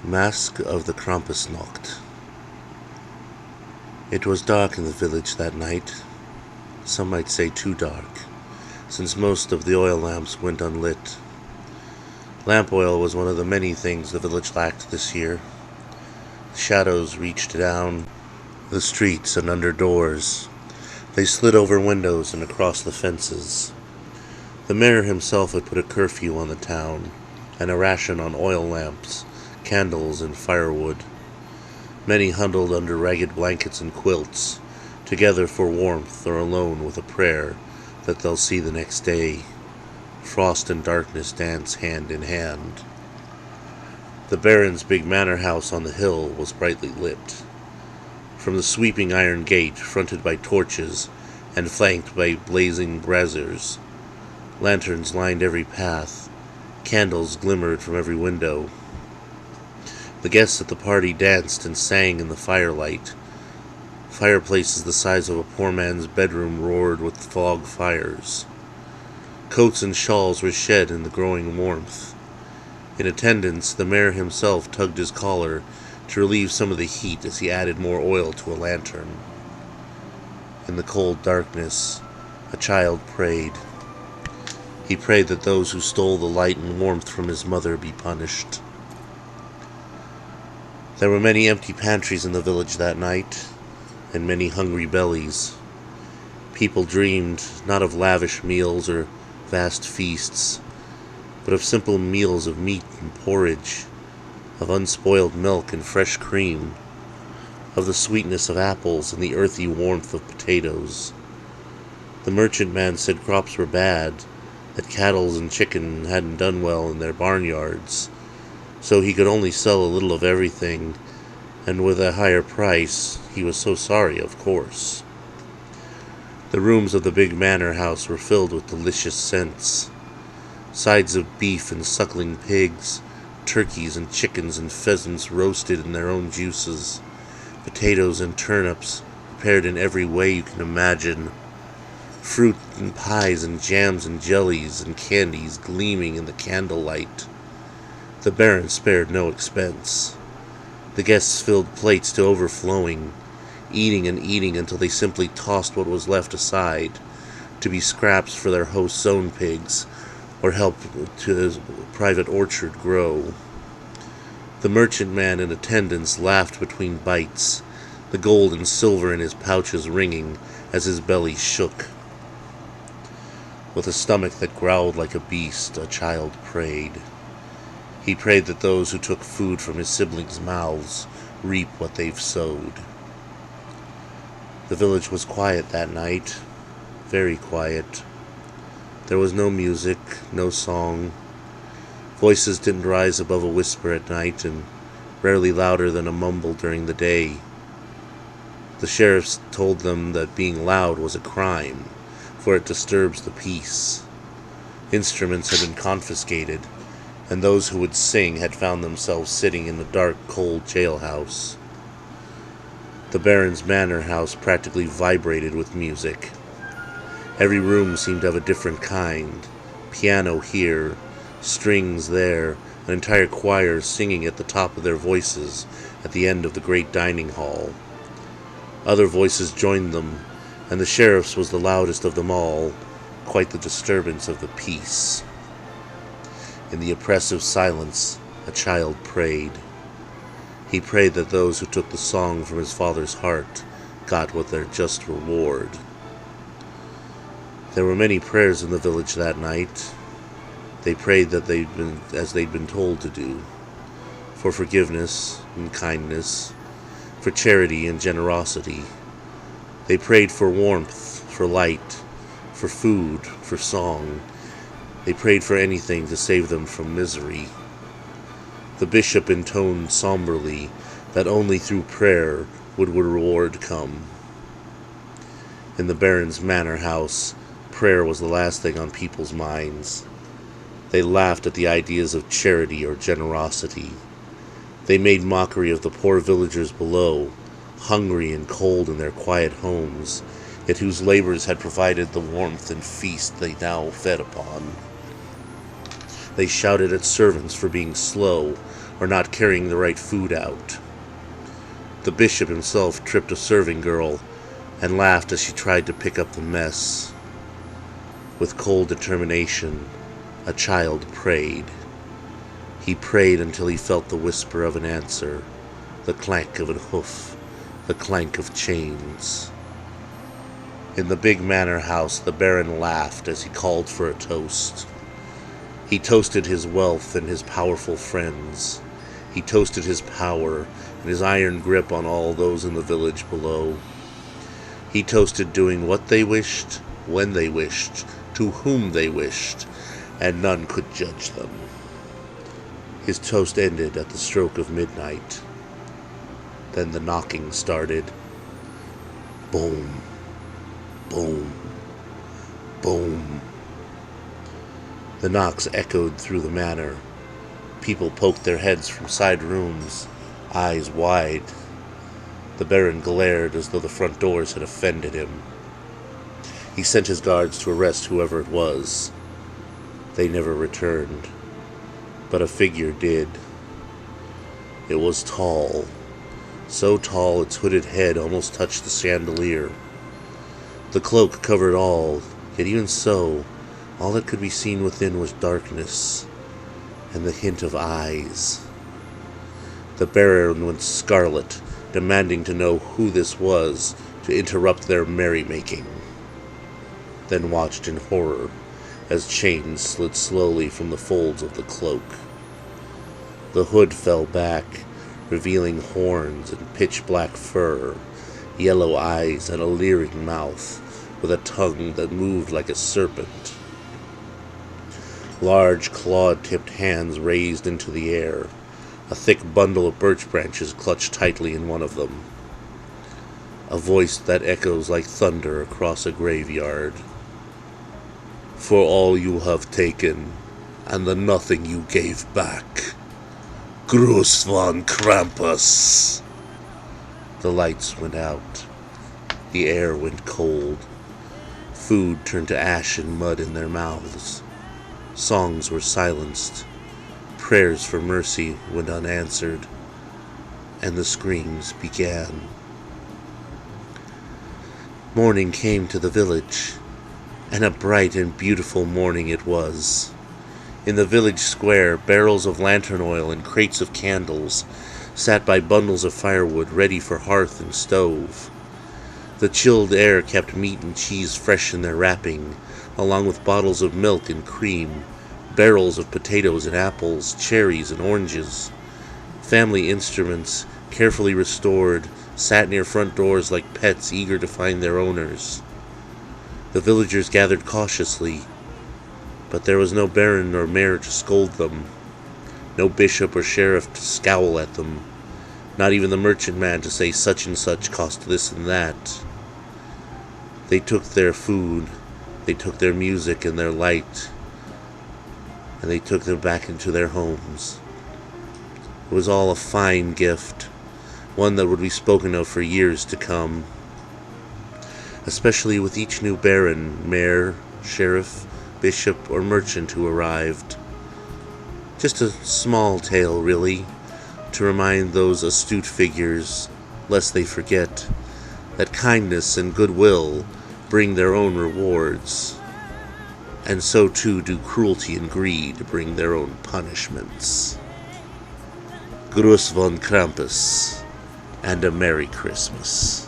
Masque of the Krampusnacht. It was dark in the village that night. Some might say too dark, since most of the oil lamps went unlit. Lamp oil was one of the many things the village lacked this year. The shadows reached down the streets and under doors. They slid over windows and across the fences. The mayor himself had put a curfew on the town, and a ration on oil lamps, candles, and firewood. Many huddled under ragged blankets and quilts, together for warmth or alone with a prayer that they'll see the next day. Frost and darkness dance hand in hand. The Baron's big manor house on the hill was brightly lit. From the sweeping iron gate, fronted by torches and flanked by blazing braziers, lanterns lined every path, candles glimmered from every window. The guests at the party danced and sang in the firelight. Fireplaces the size of a poor man's bedroom roared with fog fires. Coats and shawls were shed in the growing warmth. In attendance, the mayor himself tugged his collar to relieve some of the heat as he added more oil to a lantern. In the cold darkness, a child prayed. He prayed that those who stole the light and warmth from his mother be punished. There were many empty pantries in the village that night, and many hungry bellies. People dreamed not of lavish meals or vast feasts, but of simple meals of meat and porridge, of unspoiled milk and fresh cream, of the sweetness of apples and the earthy warmth of potatoes. The merchantman said crops were bad, that cattle and chicken hadn't done well in their barnyards, so he could only sell a little of everything, and with a higher price. He was so sorry, of course. The rooms of the big manor house were filled with delicious scents. Sides of beef and suckling pigs, turkeys and chickens and pheasants roasted in their own juices, potatoes and turnips prepared in every way you can imagine, fruit and pies and jams and jellies and candies gleaming in the candlelight. The Baron spared no expense. The guests filled plates to overflowing, eating and eating until they simply tossed what was left aside, to be scraps for their host's own pigs, or help to his private orchard grow. The merchantman in attendance laughed between bites, the gold and silver in his pouches ringing as his belly shook. With a stomach that growled like a beast, a child prayed. He prayed that those who took food from his siblings' mouths reap what they've sowed. The village was quiet that night, very quiet. There was no music, no song. Voices didn't rise above a whisper at night, and rarely louder than a mumble during the day. The sheriffs told them that being loud was a crime, for it disturbs the peace. Instruments had been confiscated, and those who would sing had found themselves sitting in the dark, cold jailhouse. The Baron's manor house practically vibrated with music. Every room seemed to have a different kind. Piano here, strings there, an entire choir singing at the top of their voices at the end of the great dining hall. Other voices joined them, and the sheriff's was the loudest of them all, quite the disturbance of the peace. In the oppressive silence, a child prayed. He prayed that those who took the song from his father's heart got what their just reward. There were many prayers in the village that night. They prayed that as they'd been told to do, for forgiveness and kindness, for charity and generosity. They prayed for warmth, for light, for food, for song. They prayed for anything to save them from misery. The bishop intoned somberly that only through prayer would reward come. In the Baron's manor house, prayer was the last thing on people's minds. They laughed at the ideas of charity or generosity. They made mockery of the poor villagers below, hungry and cold in their quiet homes, yet whose labors had provided the warmth and feast they now fed upon. They shouted at servants for being slow, or not carrying the right food out. The bishop himself tripped a serving girl and laughed as she tried to pick up the mess. With cold determination, a child prayed. He prayed until he felt the whisper of an answer, the clank of a hoof, the clank of chains. In the big manor house, the Baron laughed as he called for a toast. He toasted his wealth and his powerful friends. He toasted his power and his iron grip on all those in the village below. He toasted doing what they wished, when they wished, to whom they wished, and none could judge them. His toast ended at the stroke of midnight. Then the knocking started. Boom, boom, boom. The knocks echoed through the manor. People poked their heads from side rooms, eyes wide. The Baron glared as though the front doors had offended him. He sent his guards to arrest whoever it was. They never returned, but a figure did. It was tall, so tall its hooded head almost touched the chandelier. The cloak covered all, yet even so, all that could be seen within was darkness, and the hint of eyes. The Baron went scarlet, demanding to know who this was to interrupt their merrymaking, then watched in horror as chains slid slowly from the folds of the cloak. The hood fell back, revealing horns and pitch-black fur, yellow eyes and a leering mouth, with a tongue that moved like a serpent. Large claw-tipped hands raised into the air. A thick bundle of birch branches clutched tightly in one of them. A voice that echoes like thunder across a graveyard. For all you have taken, and the nothing you gave back. Gruß von Krampus. The lights went out. The air went cold. Food turned to ash and mud in their mouths. Songs were silenced. Prayers for mercy went unanswered. And the screams began. Morning came to the village, and a bright and beautiful morning it was. In the village square, barrels of lantern oil and crates of candles sat by bundles of firewood ready for hearth and stove. The chilled air kept meat and cheese fresh in their wrapping, along with bottles of milk and cream, barrels of potatoes and apples, cherries and oranges. Family instruments, carefully restored, sat near front doors like pets eager to find their owners. The villagers gathered cautiously, but there was no baron nor mayor to scold them, no bishop or sheriff to scowl at them, not even the merchant man to say such and such cost this and that. They took their food, they took their music and their light, and they took them back into their homes. It was all a fine gift, one that would be spoken of for years to come, especially with each new baron, mayor, sheriff, bishop, or merchant who arrived. Just a small tale, really, to remind those astute figures, lest they forget, that kindness and goodwill bring their own rewards, and so too do cruelty and greed bring their own punishments. Gruß von Krampus, and a Merry Christmas.